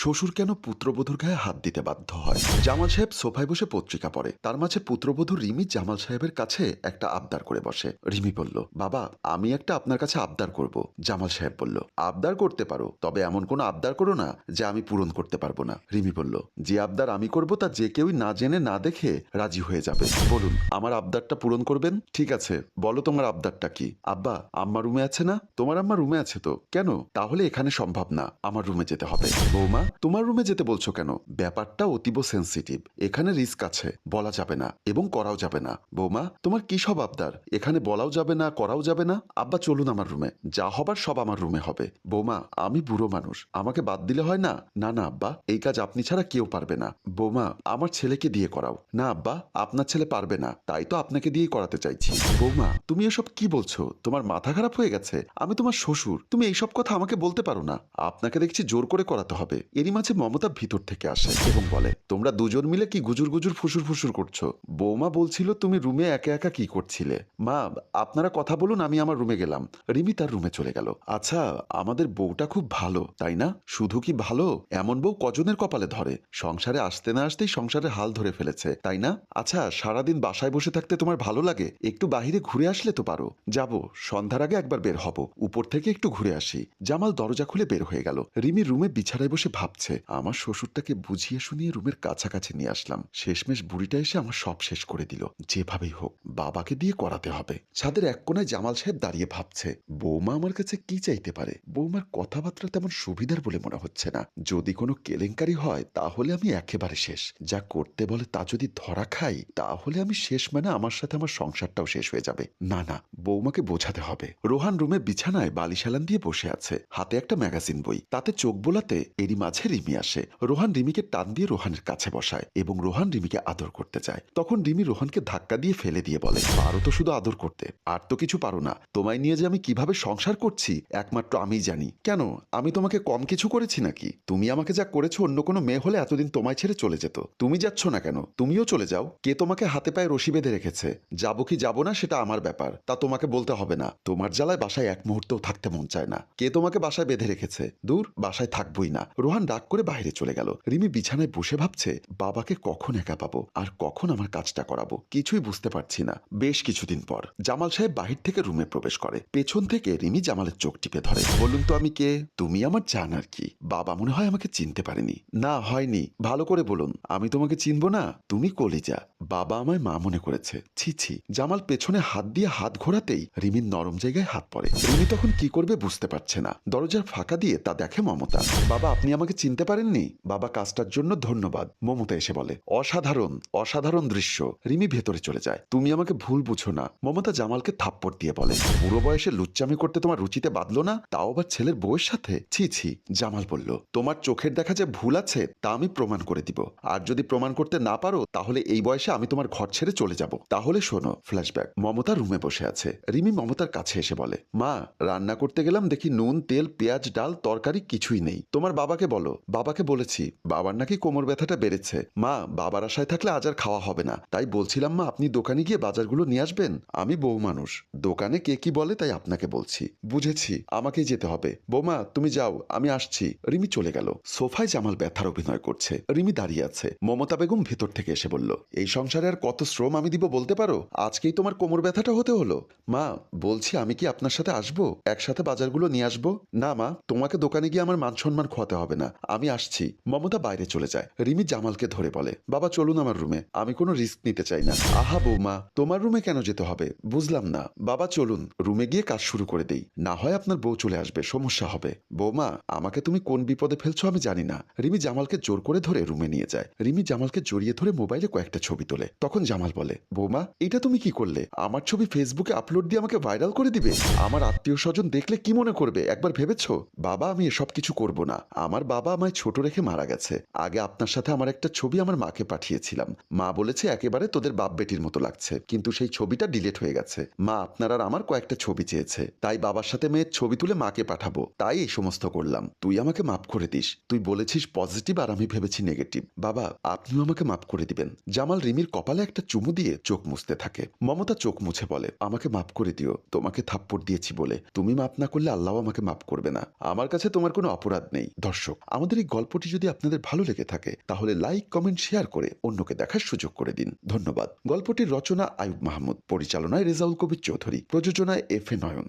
শ্বশুর কেন পুত্রবধূর গায়ে হাত দিতে বাধ্য হয়? জামাল সাহেব সোফায় বসে পত্রিকা পড়ে। তার মাঝে পুত্রবধূ রিমি জামাল সাহেবের কাছে একটা আবদার করে বসে। রিমি বলল, বাবা আমি একটা আপনার কাছে আবদার করব। জামাল সাহেব বলল, আবদার করতে পারো, তবে এমন কোনো আবদার করো না যে আমি পূরণ করতে পারবো না। রিমি বলল, যে আবদার আমি করব তা যে কেউই না জেনে না দেখে রাজি হয়ে যাবে। বলুন আমার আবদারটা পূরণ করবেন? ঠিক আছে, বলো তোমার আবদারটা কি? আব্বা, আম্মা রুমে আছে না? তোমার আম্মা রুমে আছে তো? কেন? তাহলে এখানে সম্ভব না, আমার রুমে যেতে হবে। বৌমা, তোমার রুমে যেতে বলছো কেন? ব্যাপারটা অতীব সেন্সিটিভ, এখানে রিস্ক আছে, বলা যাবে না এবং করাও যাবে না। বৌমা, তোমার কি সব আবদার? এখানে বলাও যাবে না, করাও যাবে না। আব্বা চলুন আমার রুমে, যা হবার সব আমার রুমে হবে। বৌমা, আমি বুড়ো মানুষ, আমাকে বাদ দিলে হয় না? না না আব্বা, এই কাজ আপনি ছাড়া কেউ পারবে না। বৌমা, আমার ছেলেকে দিয়ে করাও। না আব্বা, আপনার ছেলে পারবে না, তাই তো আপনাকে দিয়েই করাতে চাইছি। বৌমা, তুমি এসব কি বলছো? তোমার মাথা খারাপ হয়ে গেছে? আমি তোমার শ্বশুর, তুমি এইসব কথা আমাকে বলতে পারো না। আপনাকে দেখছি জোর করে করাতে হবে। এরই মাঝে মমতা ভিতর থেকে আসে এবং বলে, তোমরা দুজন মিলে কি গুজুর গুজুর ফুসুর ফুসুর করছো? বৌমা বলছিল তুমি রুমে একা একা কি করছিলে। মা, আপনারা কথা বলুন, আমি আমার রুমে গেলাম। রিমি তার রুমে চলে গেল। আচ্ছা, আমাদের বউটা খুব ভালো, তাই না? শুধু কি ভালো, এমন বউ কজনের কপালে ধরে? সংসারে আসতে না আসতেই সংসারের হাল ধরে ফেলেছে, তাই না? আচ্ছা, সারাদিন বাসায় বসে থাকতে তোমার ভালো লাগে? একটু বাহিরে ঘুরে আসলে তো পারো। যাব, সন্ধ্যার আগে একবার বের হব, উপর থেকে একটু ঘুরে আসি। জামাল দরজা খুলে বের হয়ে গেল। রিমি রুমে বিছানায় বসে ভাবছে, আমার শ্বশুরটাকে বুঝিয়ে শুনিয়ে রুমের কাছাকাছি নিয়ে আসলাম, শেষমেশ বুড়িটা এসে আমার সব শেষ করে দিল। যেভাবেই হোক বাবাকে দিয়ে করাতে হবে। ছাদের এক কোনায় জামাল সাহেব দাঁড়িয়ে ভাবছে, বৌমা আমার কাছে কি চাইতে পারে? বৌমার কথাবার্তা তেমন সুবিধার বলে মনে হচ্ছে না। যদি কোনো কেলেঙ্কারি হয় তাহলে আমি একেবারে শেষ। যা করতে বলে তা যদি ধরা খাই তাহলে আমি শেষ, মানে আমার সাথে আমার সংসারটাও শেষ হয়ে যাবে। না না, বৌমাকে বোঝাতে হবে। রোহান রুমে বিছানায় বালিশালান দিয়ে বসে আছে, হাতে একটা ম্যাগাজিন বই। তাতে চোখ বোলাতে এরই মাঝে রিমি আসে। রোহান রিমিকে টান দিয়ে রোহানের কাছে বসায় এবং রোহান রিমিকে আদর করতে চায়। তখন রিমি রোহানকে ধাক্কা দিয়ে ফেলে দিয়ে বলে, পারো তো শুধু আদর করতে, আর তো কিছু পারো না। তোমায় নিয়ে যে আমি কিভাবে সংসার করছি একমাত্র আমিই জানি। কেন, আমি তোমাকে কম কিছু করেছি নাকি? তুমি আমাকে যা করেছো অন্য কোনো মেয়ে হলে এতদিন তোমায় ছেড়ে চলে যেত। তুমি যাচ্ছ না কেন? তুমিও চলে যাও। কে তোমাকে হাতে পায়ে রশি বেঁধে রেখেছে? যাবো কি যাবো না সেটা আমার ব্যাপার, তা তোমাকে বলতে হবে না। তোমার জ্বালায় বাসায় এক মুহূর্তেও থাকতে মন চায় না। কে তোমাকে বাসায় বেঁধে রেখেছে? দূর, বাসায় থাকবোই না। রোহান ডাক করে বাইরে চলে গেল। রিমি বিছানায় বসে ভাবছে, বাবাকে কখন একা পাবো আর কখন আমার কাজটা করাবো, কিছুই বুঝতে পারছি না। বেশ কিছুদিন পর জামাল সাহেব বাহির থেকে রুমে প্রবেশ করে। পেছন থেকে রিমি জামালের চোখ টিপে ধরে। বলুন তো আমি কে? তুমি আমার জান আর কি। বাবা মনে হয় আমাকে চিনতে পারেনি। না হয়নি, ভালো করে বলুন, আমি তোমাকে চিনবো না? তুমি কলিজা। বাবা আমায় মা মনে করেছে। ছি ছি। জামাল পেছনে হাত দিয়ে হাত ঘোরাতেই রিমির নরম জায়গায় হাত পড়ে। রিমি তখন কি করবে বুঝতে পারছে না। দরজার ফাঁকা দিয়ে তা দেখে মমতা। বাবা, আপনি আমাকে চিনতে পারেননি? বাবা, কাজটার জন্য ধন্যবাদ। মমতা এসে বলে, অসাধারণ, অসাধারণ দৃশ্য। রিমি ভেতরে চলে যায়। তুমি আমাকে ভুল বুঝো না। মমতা জামালকে থাপ্পড় দিয়ে বলে, বুড়ো বয়সে লুচ্চামি করতে তোমার রুচিতে বাঁধলো না, তাও আবার ছেলের বউয়ের সাথে? ছি ছি। জামাল বলল, তোমার চোখের দেখা যে ভুল আছে তা আমি প্রমাণ করে দিব। আর যদি প্রমাণ করতে না পারো তাহলে এই বয়সে আমি তোমার ঘর ছেড়ে চলে যাব। তাহলে শোনো। ফ্ল্যাশব্যাক। মমতা রুমে বসে আছে। রিমি মমতার কাছে এসে বলে, মা, রান্না করতে গেলাম, দেখি নুন তেল পেঁয়াজ ডাল তরকারি কিছুই নেই। তোমার বাবাকে বলো। বাবাকে বলেছি, বাবার নাকি কোমর ব্যথাটা বেড়েছে। মা, বাবার আশায় থাকলে আজ আর খাওয়া হবে না, তাই বলছিলাম মা আপনি দোকানে গিয়ে বাজারগুলো নিয়ে আসবেন। আমি বউ মানুষ, দোকানে কে কি বলে তাই আপনাকে বলছি। বুঝেছি, আমাকেই যেতে হবে। বৌমা তুমি যাও, আমি আসছি। রিমি চলে গেল। সোফায় জামাল ব্যথার অভিনয় করছে। রিমি দাঁড়িয়ে আছে। মমতা বেগম ভেতর থেকে এসে বলল, এই সংসারে আর কত শ্রম আমি দিব বলতে পারো? আজকেই তোমার কোমর ব্যথাটা হতে হলো। মা বলছি, আমি কি আপনার সাথে আসবো? একসাথে বাজারগুলো নিয়ে আসবো? না মা, তোমাকে দোকানে গিয়ে আমার মান সম্মান খোয়াতে হবে না, আমি আসছি। মমতা বাইরে চলে যায়। রিমি জামালকে ধরে বলে, বাবা চলুন আমার রুমে, আমি কোনো রিস্ক নিতে চাই না। আহা বৌমা, তোমার রুমে কেন যেতে হবে? বুঝলাম না। বাবা চলুন, রুমে গিয়ে কাজ শুরু করে দেই, না হয় আপনার বউ চলে আসবে, সমস্যা হবে। বৌমা, আমাকে তুমি কোন বিপদে ফেলছো আমি জানি না। রিমি জামালকে জোর করে ধরে রুমে নিয়ে যায়। রিমি জামালকে জড়িয়ে ধরে মোবাইলে কয়েকটা ছবি তোলে। তখন জামাল বলে, বৌমা এটা তুমি কি করলে? আমার ছবি ফেসবুকে আপলোড দিয়ে আমাকে ভাইরাল করে দিবে? আমার আত্মীয় স্বজন দেখলে কি মনে করবে একবার ভেবেছো? বাবা, আমি এসব কিছু করব না। আমার বাবা আমায় ছোট রেখে মারা গেছে। আগে আপনার সাথে আমার একটা ছবি আমার মাকে পাঠিয়েছিলাম। মা বলেছে একেবারে তোদের বাপ বেটির মতো লাগছে, কিন্তু সেই ছবিটা ডিলিট হয়ে গেছে। মা আপনার আর আমার কয়েকটা ছবি চেয়েছে, তাই বাবার সাথে মেয়ের ছবি তুলে মাকে পাঠাবো, তাই এই সমস্ত করলাম। তুই আমাকে মাফ করে দিস। তুই বলেছিস পজিটিভ আর আমি ভেবেছি নেগেটিভ। বাবা, আপনিও আমাকে মাফ করে দিবেন। জামাল রিমির কপালে একটা চুমু দিয়ে চোখ মুছতে থাকে। মমতা চোখ মুছে বলে, আমাকে মাফ করে দিও, তোমাকে থাপ্পড় দিয়েছি বলে। তুমি মাফ না করলে আল্লাহ আমাকে মাফ করবে না। আমার কাছে তোমার কোনো অপরাধ নেই। দর্শক, আমাদের এই গল্পটি যদি আপনাদের ভালো লেগে থাকে তাহলে লাইক, কমেন্ট, শেয়ার করে অন্যকে দেখার সুযোগ করে দিন। ধন্যবাদ। গল্পটির রচনা আয়ুব মাহমুদ, পরিচালনায় রেজাউল কবির চৌধুরী, প্রযোজনায় এফ এ নয়ন।